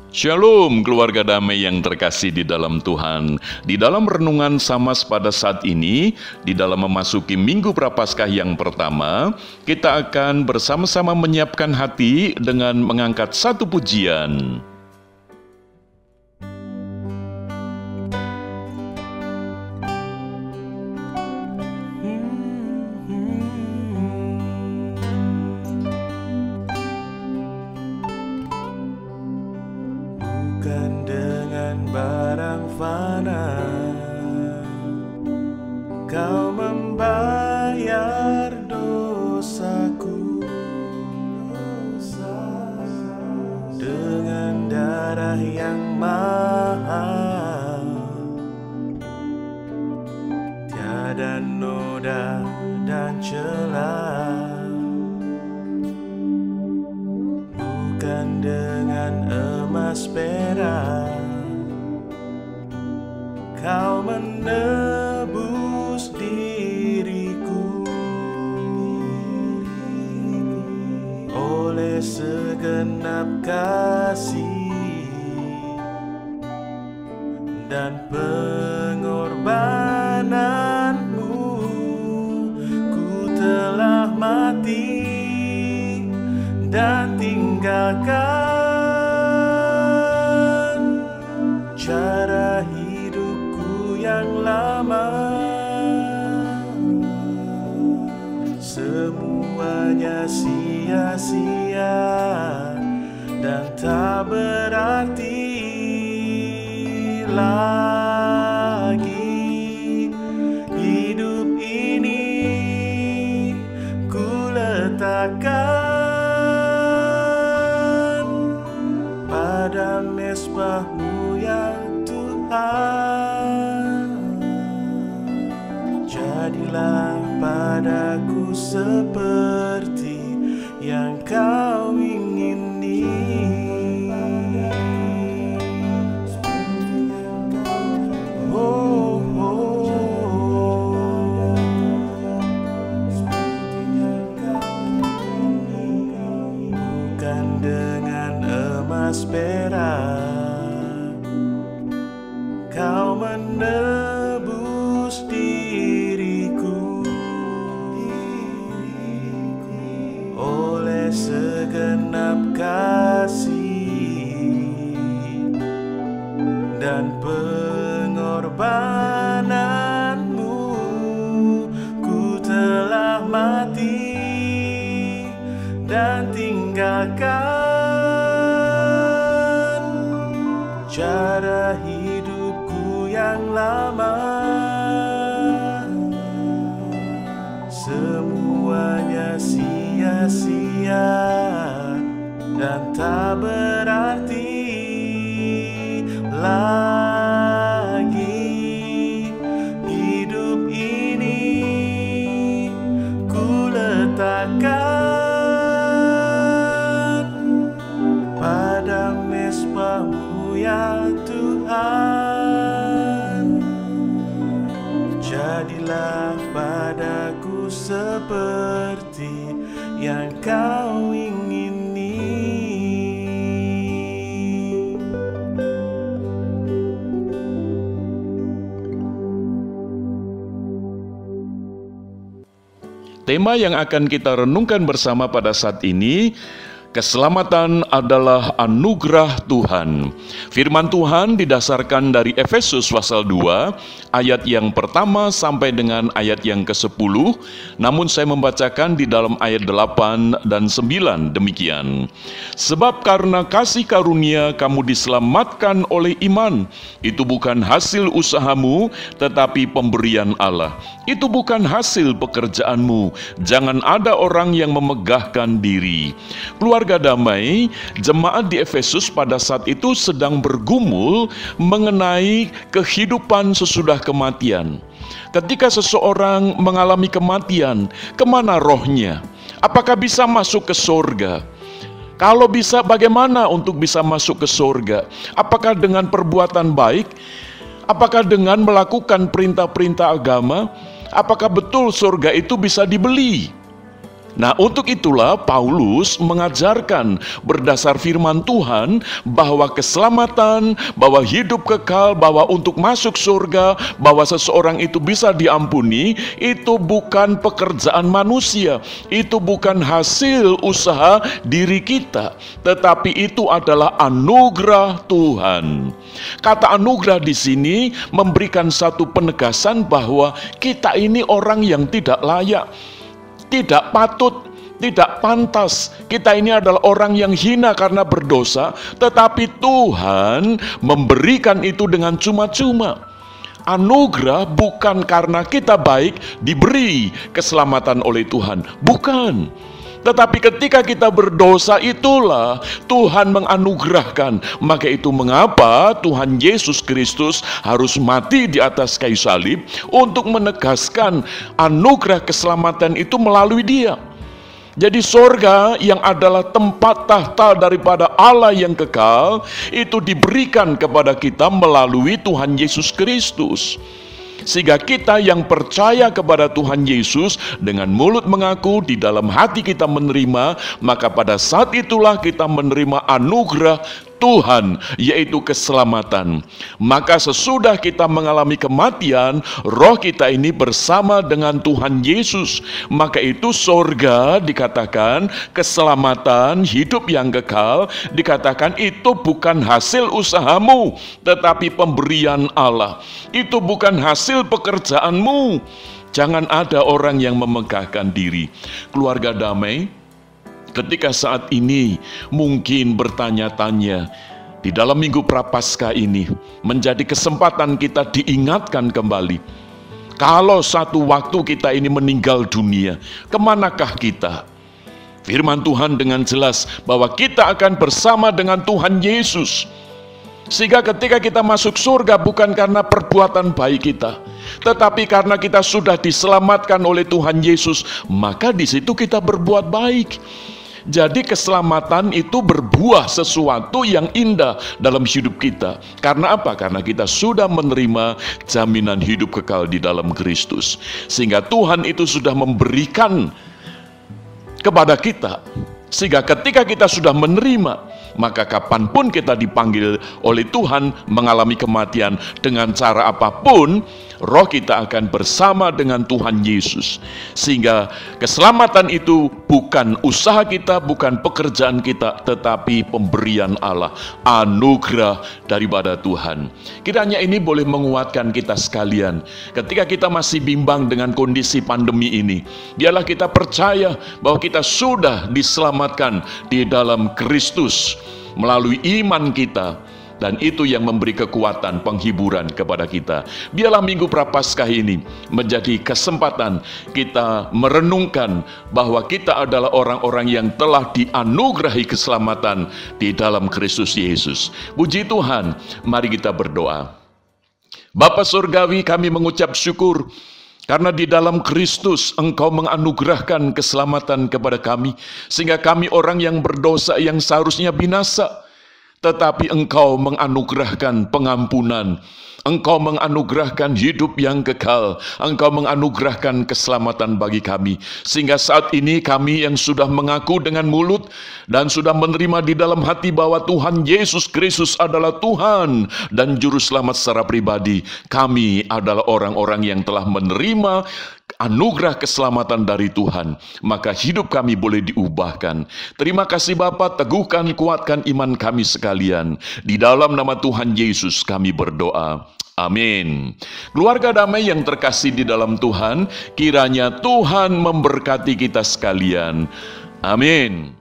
Shalom keluarga damai yang terkasih di dalam Tuhan. Di dalam renungan Samas pada saat ini, di dalam memasuki Minggu Prapaskah yang pertama, kita akan bersama-sama menyiapkan hati dengan mengangkat satu pujian. Bukan dengan barang fana Kau membayar dosaku, dengan darah yang mahal, tiada noda dan celah. Bukan dengan emas perak Kau menebus diriku, oleh segenap kasih dan pengorbananmu, ku telah mati dan tinggalkan cara hidupku yang lama. Semuanya sia-sia dan tak berarti lagi. Hidup ini ku letakkan pada mezbah-Mu ya Tuhan. Jadilah padaku seperti yang Kau ingini. Oh, oh, bukan dengan emas perak Kau menebus diriku, oleh segenap kasih dan pengorbananmu, ku telah mati dan tinggalkan cara hidupku yang lama. Semuanya sia-sia dan tak berarti lagi. Hidup ini ku letakkan pada mezbah-Mu ya Tuhan. Jadilah padaku seperti yang Kau ingini. Tema yang akan kita renungkan bersama pada saat ini, keselamatan adalah anugerah Tuhan. Firman Tuhan didasarkan dari Efesus pasal 2 ayat yang pertama sampai dengan ayat yang ke-10. Namun saya membacakan di dalam ayat 8 dan 9 demikian. Sebab karena kasih karunia kamu diselamatkan oleh iman. Itu bukan hasil usahamu, tetapi pemberian Allah. Itu bukan hasil pekerjaanmu. Jangan ada orang yang memegahkan diri. Keluarga damai, jemaat di Efesus pada saat itu sedang bergumul mengenai kehidupan sesudah kematian. Ketika seseorang mengalami kematian, kemana rohnya? Apakah bisa masuk ke surga? Kalau bisa, bagaimana untuk bisa masuk ke surga? Apakah dengan perbuatan baik? Apakah dengan melakukan perintah-perintah agama? Apakah betul surga itu bisa dibeli? Nah, untuk itulah Paulus mengajarkan berdasar firman Tuhan bahwa keselamatan, bahwa hidup kekal, bahwa untuk masuk surga, bahwa seseorang itu bisa diampuni, itu bukan pekerjaan manusia, itu bukan hasil usaha diri kita, tetapi itu adalah anugerah Tuhan. Kata anugerah di sini memberikan satu penegasan bahwa kita ini orang yang tidak layak, tidak patut, tidak pantas. Kita ini adalah orang yang hina karena berdosa, tetapi Tuhan memberikan itu dengan cuma-cuma. Anugerah bukan karena kita baik diberi keselamatan oleh Tuhan, bukan. Tetapi ketika kita berdosa, itulah Tuhan menganugerahkan. Maka itu mengapa Tuhan Yesus Kristus harus mati di atas kayu salib untuk menegaskan anugerah keselamatan itu melalui Dia. Jadi sorga yang adalah tempat tahta daripada Allah yang kekal, itu diberikan kepada kita melalui Tuhan Yesus Kristus. Sehingga kita yang percaya kepada Tuhan Yesus, dengan mulut mengaku, di dalam hati kita menerima, maka pada saat itulah kita menerima anugerah Tuhan, yaitu keselamatan. Maka sesudah kita mengalami kematian, roh kita ini bersama dengan Tuhan Yesus. Maka itu sorga dikatakan keselamatan, hidup yang kekal, dikatakan itu bukan hasil usahamu, tetapi pemberian Allah. Itu bukan hasil pekerjaanmu. Jangan ada orang yang memegahkan diri. Keluarga damai, ketika saat ini mungkin bertanya-tanya, di dalam minggu Prapaskah ini menjadi kesempatan kita diingatkan kembali. Kalau satu waktu kita ini meninggal dunia, kemanakah kita? Firman Tuhan dengan jelas bahwa kita akan bersama dengan Tuhan Yesus. Sehingga ketika kita masuk surga bukan karena perbuatan baik kita, tetapi karena kita sudah diselamatkan oleh Tuhan Yesus, maka di situ kita berbuat baik. Jadi keselamatan itu berbuah sesuatu yang indah dalam hidup kita. Karena apa? Karena kita sudah menerima jaminan hidup kekal di dalam Kristus. Sehingga Tuhan itu sudah memberikan kepada kita. Sehingga ketika kita sudah menerima, maka kapanpun kita dipanggil oleh Tuhan mengalami kematian dengan cara apapun, roh kita akan bersama dengan Tuhan Yesus. Sehingga keselamatan itu bukan usaha kita, bukan pekerjaan kita, tetapi pemberian Allah, anugerah daripada Tuhan. Kiranya ini boleh menguatkan kita sekalian. Ketika kita masih bimbang dengan kondisi pandemi ini, biarlah kita percaya bahwa kita sudah diselamatkan di dalam Kristus melalui iman kita. Dan itu yang memberi kekuatan, penghiburan kepada kita. Biarlah minggu Prapaskah ini menjadi kesempatan kita merenungkan bahwa kita adalah orang-orang yang telah dianugerahi keselamatan di dalam Kristus Yesus. Puji Tuhan, mari kita berdoa. Bapa Surgawi, kami mengucap syukur karena di dalam Kristus Engkau menganugerahkan keselamatan kepada kami, sehingga kami orang yang berdosa yang seharusnya binasa, tetapi Engkau menganugerahkan pengampunan, Engkau menganugerahkan hidup yang kekal, Engkau menganugerahkan keselamatan bagi kami. Sehingga saat ini kami yang sudah mengaku dengan mulut dan sudah menerima di dalam hati bahwa Tuhan Yesus Kristus adalah Tuhan dan Juru Selamat secara pribadi, kami adalah orang-orang yang telah menerima anugerah keselamatan dari Tuhan, maka hidup kami boleh diubahkan. Terima kasih Bapa, teguhkan, kuatkan iman kami sekalian. Di dalam nama Tuhan Yesus kami berdoa. Amin. Keluarga damai yang terkasih di dalam Tuhan, kiranya Tuhan memberkati kita sekalian. Amin.